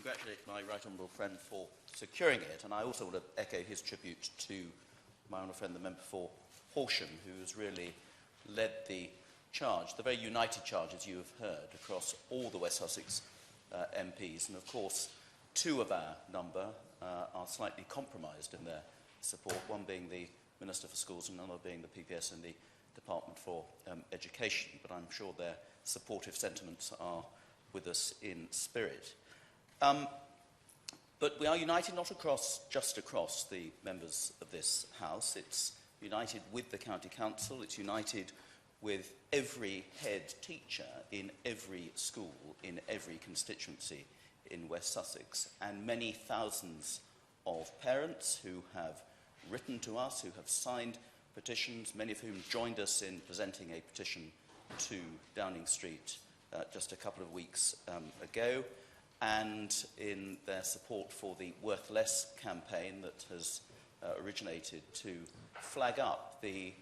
congratulate my right honourable friend for securing it, and I also want to echo his tribute to my honourable friend, the member for Horsham, who has really led the charge, the very united charge, as you have heard, across all the West Sussex MPs. And of course, two of our number are slightly compromised in their support, one being the Minister for Schools and another being the PPS and the Department for Education. But I'm sure their supportive sentiments are with us in spirit. But we are united not just across the members of this House. It's united with the County Council. It's united with every head teacher in every school, in every constituency in West Sussex, and many thousands of parents who have written to us, who have signed petitions, many of whom joined us in presenting a petition to Downing Street just a couple of weeks ago, and in their support for the Worth Less campaign that has originated to flag up the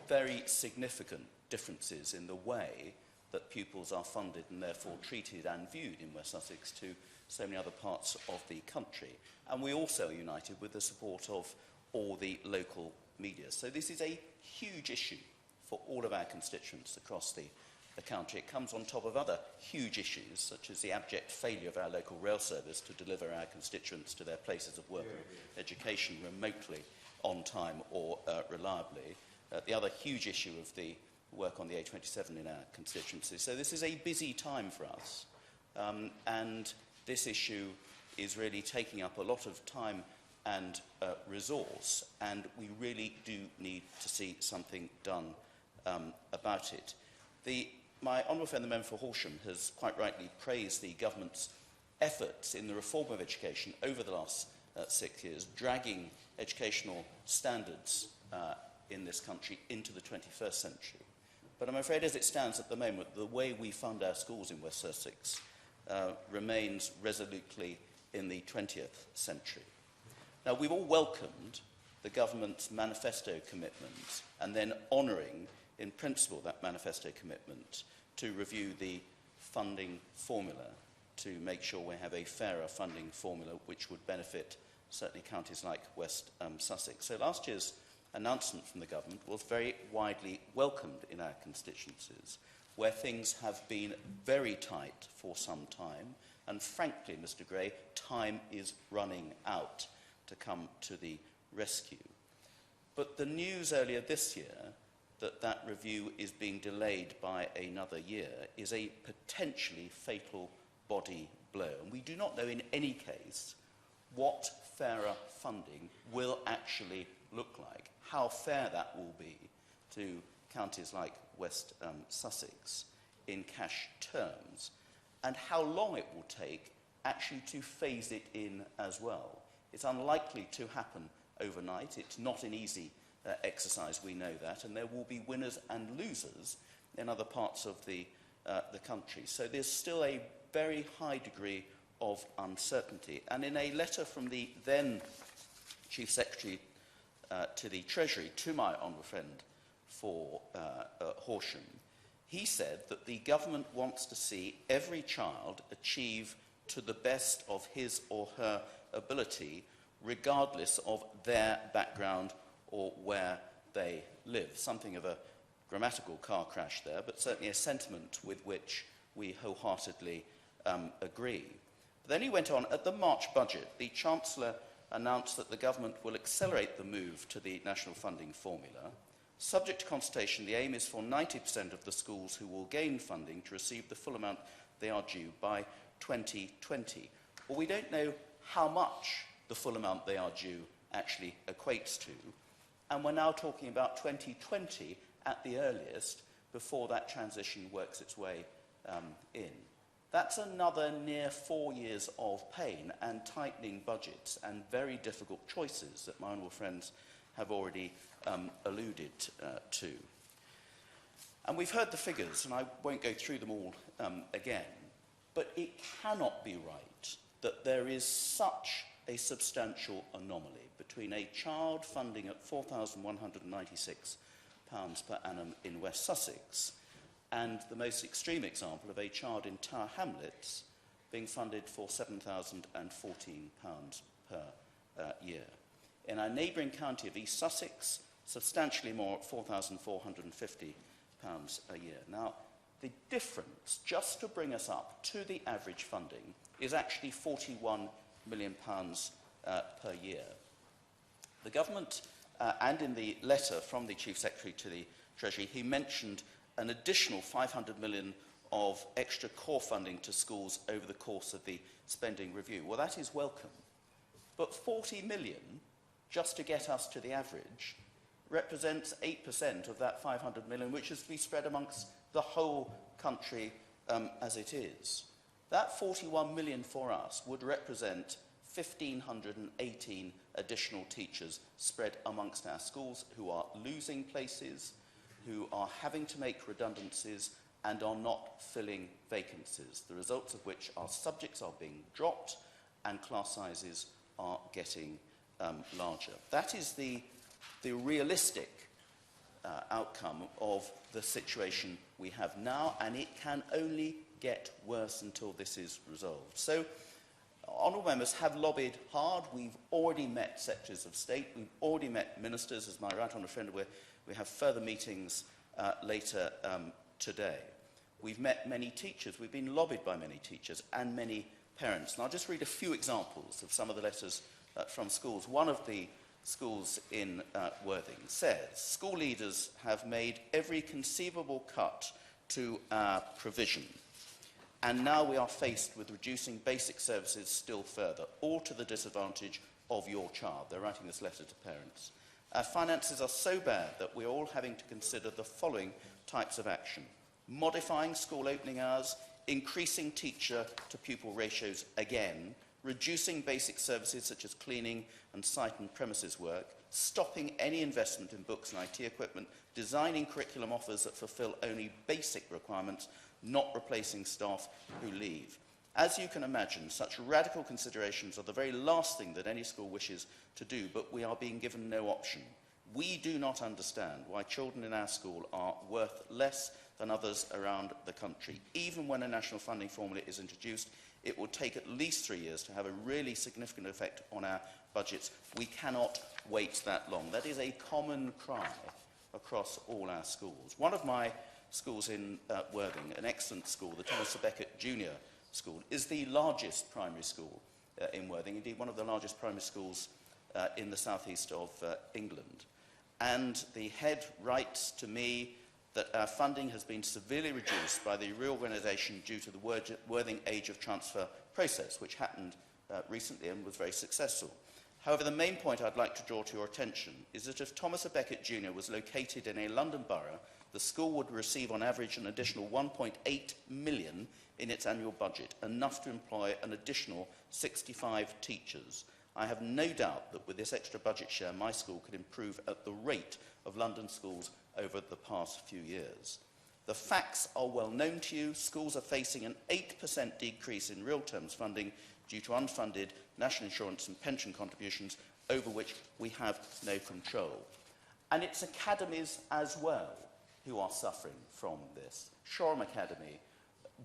very significant differences in the way that pupils are funded and therefore treated and viewed in West Sussex to so many other parts of the country. And we also are united with the support of all the local media. So this is a huge issue for all of our constituents across the county. It comes on top of other huge issues, such as the abject failure of our local rail service to deliver our constituents to their places of work and education remotely, on time or reliably. The other huge issue of the work on the A27 in our constituency. So this is a busy time for us, and this issue is really taking up a lot of time and resource, and we really do need to see something done about it. My honourable friend, the member for Horsham, has quite rightly praised the government's efforts in the reform of education over the last 6 years, dragging educational standards in this country into the 21st century. But I'm afraid as it stands at the moment, the way we fund our schools in West Sussex remains resolutely in the 20th century. Now, we've all welcomed the government's manifesto commitment and then honouring in principle that manifesto commitment to review the funding formula to make sure we have a fairer funding formula which would benefit certainly counties like West Sussex. So last year's announcement from the government was very widely welcomed in our constituencies, where things have been very tight for some time, and frankly, Mr. Gray, time is running out to come to the rescue. But the news earlier this year that review is being delayed by another year is a potentially fatal body blow. And we do not know in any case what fairer funding will actually look like, how fair that will be to counties like West Sussex in cash terms, and how long it will take actually to phase it in as well. It's unlikely to happen overnight. It's not an easy exercise, we know that, and there will be winners and losers in other parts of the country. So there's still a very high degree of uncertainty. And in a letter from the then Chief Secretary to the Treasury, to my honourable friend for Horsham, he said that the government wants to see every child achieve to the best of his or her ability, regardless of their background or where they live. Something of a grammatical car crash there, but certainly a sentiment with which we wholeheartedly agree. But then he went on, at the March budget, the Chancellor announced that the government will accelerate the move to the national funding formula. Subject to consultation, the aim is for 90% of the schools who will gain funding to receive the full amount they are due by 2020. Well, we don't know how much the full amount they are due actually equates to, and we're now talking about 2020 at the earliest before that transition works its way in. That's another near 4 years of pain and tightening budgets and very difficult choices that my honourable friends have already alluded to. And we've heard the figures, and I won't go through them all again, but it cannot be right that there is such a substantial anomaly between a child funding at £4,196 per annum in West Sussex and the most extreme example of a child in Tower Hamlets being funded for £7,014 per year. In our neighbouring county of East Sussex, substantially more at £4,450 a year. Now, the difference, just to bring us up to the average funding, is actually £41 million per year. The government, and in the letter from the Chief Secretary to the Treasury, he mentioned an additional £500 million of extra core funding to schools over the course of the spending review. Well, that is welcome. But 40 million, just to get us to the average, represents 8% of that 500 million, which is to be spread amongst the whole country as it is. That 41 million for us would represent 1,518 additional teachers spread amongst our schools who are losing places, who are having to make redundancies, and are not filling vacancies, the results of which are subjects are being dropped and class sizes are getting larger. That is the realistic outcome of the situation we have now, and it can only get worse until this is resolved. So, honourable members have lobbied hard. We've already met secretaries of state. We've already met ministers, as my right honourable friend, we have further meetings later today. We've met many teachers. We've been lobbied by many teachers and many parents. And I'll just read a few examples of some of the letters from schools. One of the schools in Worthing says, school leaders have made every conceivable cut to our provision, and now we are faced with reducing basic services still further, all to the disadvantage of your child. They're writing this letter to parents. Our finances are so bad that we're all having to consider the following types of action: modifying school opening hours, increasing teacher-to-pupil ratios again, reducing basic services such as cleaning and site and premises work, stopping any investment in books and IT equipment, designing curriculum offers that fulfil only basic requirements, not replacing staff who leave. As you can imagine, such radical considerations are the very last thing that any school wishes to do, but we are being given no option. We do not understand why children in our school are worth less than others around the country. Even when a national funding formula is introduced, it will take at least 3 years to have a really significant effect on our budgets. We cannot wait that long. That is a common cry across all our schools. One of my schools in Worthing, an excellent school, the Thomas Becket Junior School, is the largest primary school in Worthing, indeed one of the largest primary schools in the southeast of England. And the head writes to me that our funding has been severely reduced by the reorganisation due to the Worthing age of transfer process, which happened recently and was very successful. However, the main point I'd like to draw to your attention is that if Thomas Becket Junior was located in a London borough, the school would receive on average an additional 1.8 million in its annual budget, enough to employ an additional 65 teachers. I have no doubt that with this extra budget share, my school could improve at the rate of London schools over the past few years. The facts are well known to you. Schools are facing an 8% decrease in real terms funding due to unfunded national insurance and pension contributions over which we have no control. And it's academies as well who are suffering from this. Shoreham Academy,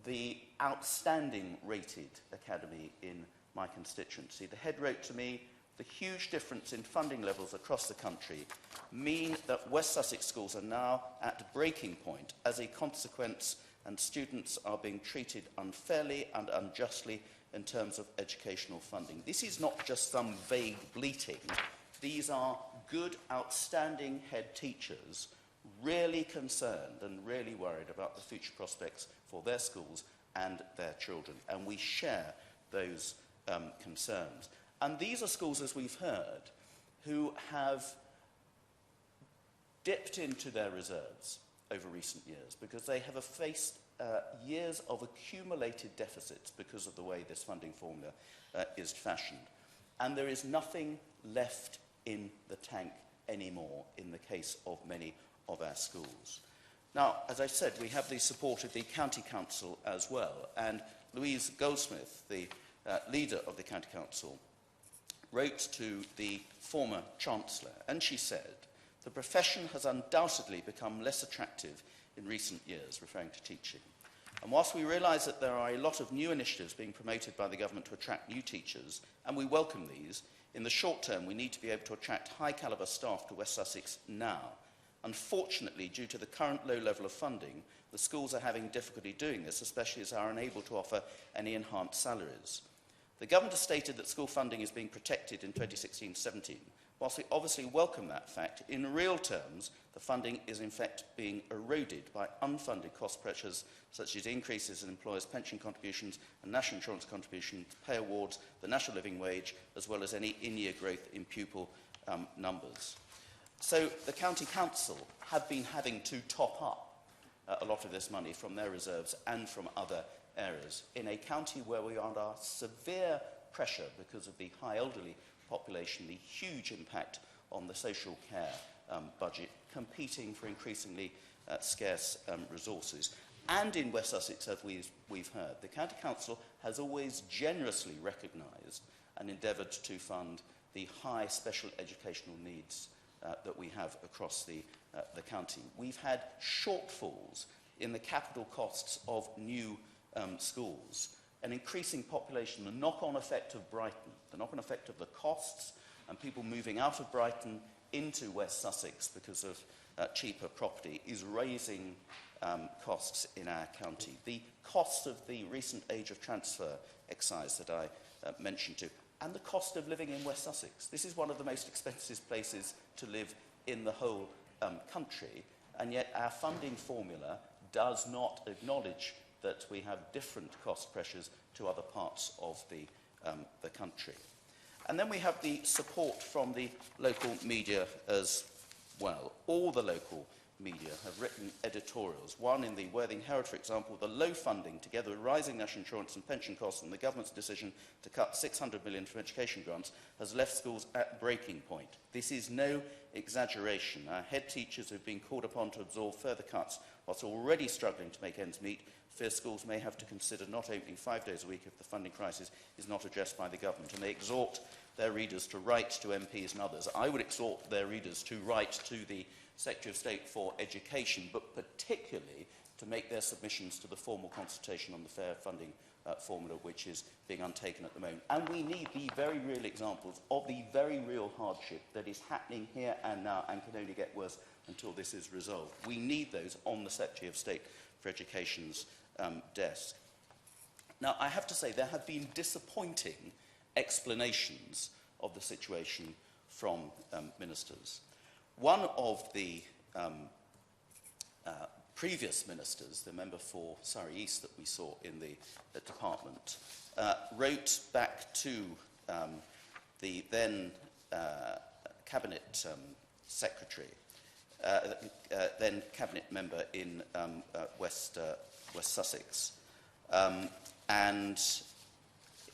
the outstanding rated academy in my constituency. The head wrote to me, the huge difference in funding levels across the country mean that West Sussex schools are now at breaking point as a consequence, and students are being treated unfairly and unjustly in terms of educational funding. This is not just some vague bleating. These are good, outstanding head teachers really concerned and really worried about the future prospects for their schools and their children, and we share those concerns. And these are schools, as we've heard, who have dipped into their reserves over recent years because they have faced years of accumulated deficits because of the way this funding formula is fashioned. And there is nothing left in the tank anymore in the case of many of our schools. Now, as I said, we have the support of the County Council as well, and Louise Goldsmith, the leader of the County Council, wrote to the former Chancellor, and she said, the profession has undoubtedly become less attractive in recent years, referring to teaching. And whilst we realise that there are a lot of new initiatives being promoted by the government to attract new teachers, and we welcome these, in the short term we need to be able to attract high-calibre staff to West Sussex now. Unfortunately, due to the current low level of funding, the schools are having difficulty doing this, especially as they are unable to offer any enhanced salaries. The government has stated that school funding is being protected in 2016-17. Whilst we obviously welcome that fact, in real terms, the funding is in fact being eroded by unfunded cost pressures such as increases in employers' pension contributions and national insurance contributions, pay awards, the national living wage, as well as any in-year growth in pupil numbers. So the County Council have been having to top up a lot of this money from their reserves and from other areas in a county where we are under severe pressure because of the high elderly population, the huge impact on the social care budget, competing for increasingly scarce resources. And in West Sussex, as we've heard, the County Council has always generously recognised and endeavoured to fund the high special educational needs that we have across the county. We've had shortfalls in the capital costs of new schools, an increasing population, the knock-on effect of Brighton, the knock-on effect of the costs and people moving out of Brighton into West Sussex because of cheaper property is raising costs in our county. The cost of the recent age of transfer excise that I mentioned to, and the cost of living in West Sussex. This is one of the most expensive places to live in the whole country, and yet our funding formula does not acknowledge that we have different cost pressures to other parts of the country. And then we have the support from the local media as well. All the local media have written editorials. One in the Worthing Herald, for example, the low funding, together with rising national insurance and pension costs and the government's decision to cut 600 million from education grants, has left schools at breaking point. This is no exaggeration. Our head teachers have been called upon to absorb further cuts whilst already struggling to make ends meet. Fear schools may have to consider not opening 5 days a week if the funding crisis is not addressed by the government. And they exhort their readers to write to MPs and others. I would exhort their readers to write to the Secretary of State for Education, but particularly to make their submissions to the formal consultation on the fair funding formula, which is being undertaken at the moment. And we need the very real examples of the very real hardship that is happening here and now and can only get worse until this is resolved. We need those on the Secretary of State for Education's desk. Now, I have to say, there have been disappointing explanations of the situation from ministers. One of the previous ministers, the member for Surrey East that we saw in the department, wrote back to the then Cabinet Secretary, then Cabinet member in West Sussex, and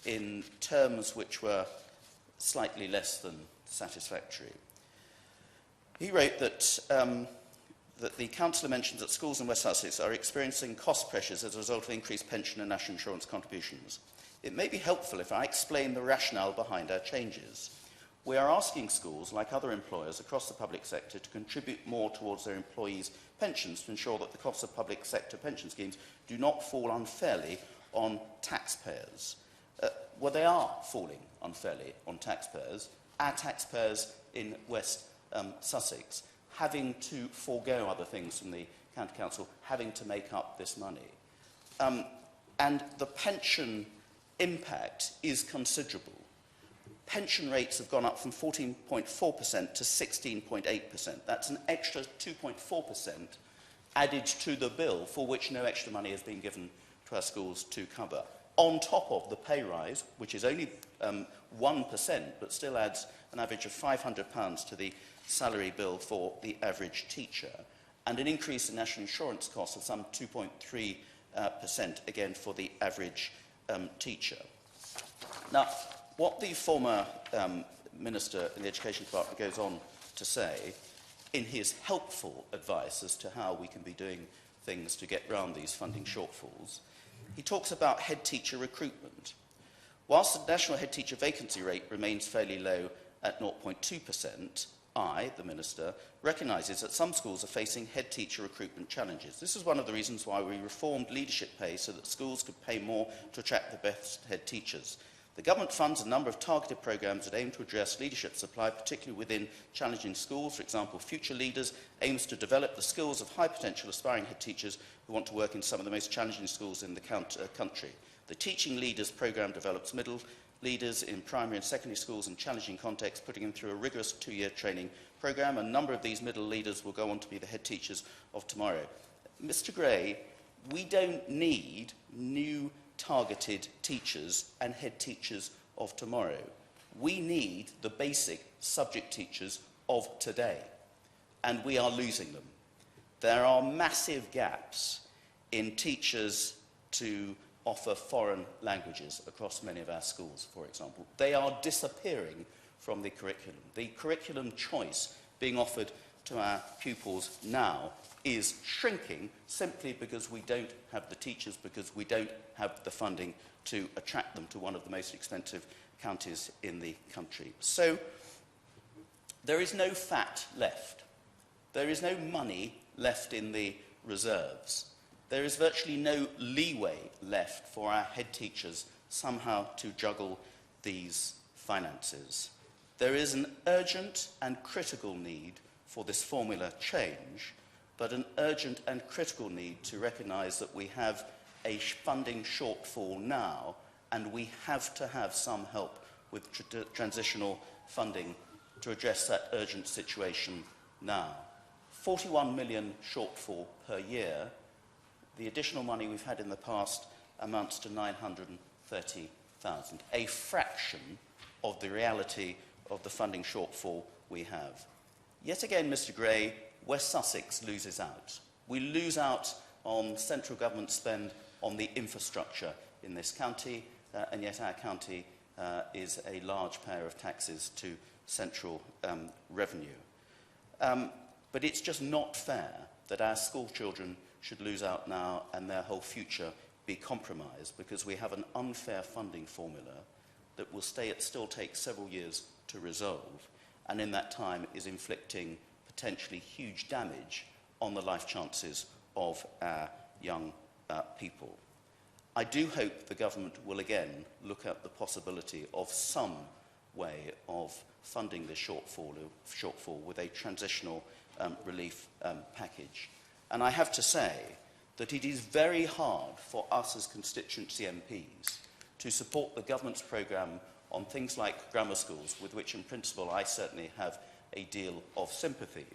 in terms which were slightly less than satisfactory. He wrote that, that the councillor mentions that schools in West Sussex are experiencing cost pressures as a result of increased pension and national insurance contributions. It may be helpful if I explain the rationale behind our changes. We are asking schools, like other employers across the public sector, to contribute more towards their employees' pensions to ensure that the costs of public sector pension schemes do not fall unfairly on taxpayers. Well, they are falling unfairly on taxpayers. Our taxpayers in West Sussex having to forego other things from the County Council, having to make up this money. And the pension impact is considerable. Pension rates have gone up from 14.4% to 16.8%. That's an extra 2.4% added to the bill for which no extra money has been given to our schools to cover. On top of the pay rise, which is only 1%, but still adds an average of £500 to the salary bill for the average teacher, and an increase in national insurance costs of some 2.3%, again, for the average teacher. Now, what the former Minister in the Education Department goes on to say, in his helpful advice as to how we can be doing things to get round these funding shortfalls, he talks about head teacher recruitment. Whilst the national head teacher vacancy rate remains fairly low at 0.2%, I, the Minister, recognises that some schools are facing head teacher recruitment challenges. This is one of the reasons why we reformed leadership pay so that schools could pay more to attract the best head teachers. The government funds a number of targeted programmes that aim to address leadership supply, particularly within challenging schools. For example, Future Leaders aims to develop the skills of high-potential aspiring head teachers who want to work in some of the most challenging schools in the country. The Teaching Leaders programme develops middle leaders in primary and secondary schools in challenging contexts, putting them through a rigorous 2-year training programme. A number of these middle leaders will go on to be the head teachers of tomorrow. Mr Gray, we don't need new targeted teachers and head teachers of tomorrow. We need the basic subject teachers of today, and we are losing them. There are massive gaps in teachers to offer foreign languages across many of our schools, for example. They are disappearing from the curriculum. The curriculum choice being offered to our pupils now is shrinking simply because we don't have the teachers, because we don't have the funding to attract them to one of the most expensive counties in the country. So there is no fat left. There is no money left in the reserves. There is virtually no leeway left for our head teachers somehow to juggle these finances. There is an urgent and critical need for this formula change, but an urgent and critical need to recognise that we have a funding shortfall now, and we have to have some help with transitional funding to address that urgent situation now. 41 million shortfall per year. The additional money we've had in the past amounts to 930,000, a fraction of the reality of the funding shortfall we have. Yet again, Mr Gray, West Sussex loses out. We lose out on central government spend on the infrastructure in this county, and yet our county is a large payer of taxes to central revenue. But it's just not fair that our school children should lose out now and their whole future be compromised because we have an unfair funding formula that will still take several years to resolve, and in that time is inflicting potentially huge damage on the life chances of our young people. I do hope the government will again look at the possibility of some way of funding this shortfall with a transitional relief package. And I have to say that it is very hard for us as constituency MPs to support the government's programme on things like grammar schools, with which in principle I certainly have a deal of sympathy,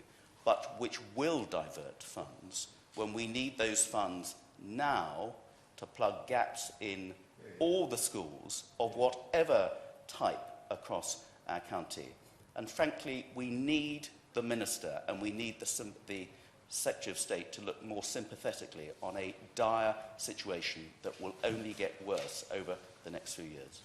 but which will divert funds when we need those funds now to plug gaps in all the schools of whatever type across our county. And frankly, we need the Minister and we need the Secretary of State to look more sympathetically on a dire situation that will only get worse over the next few years.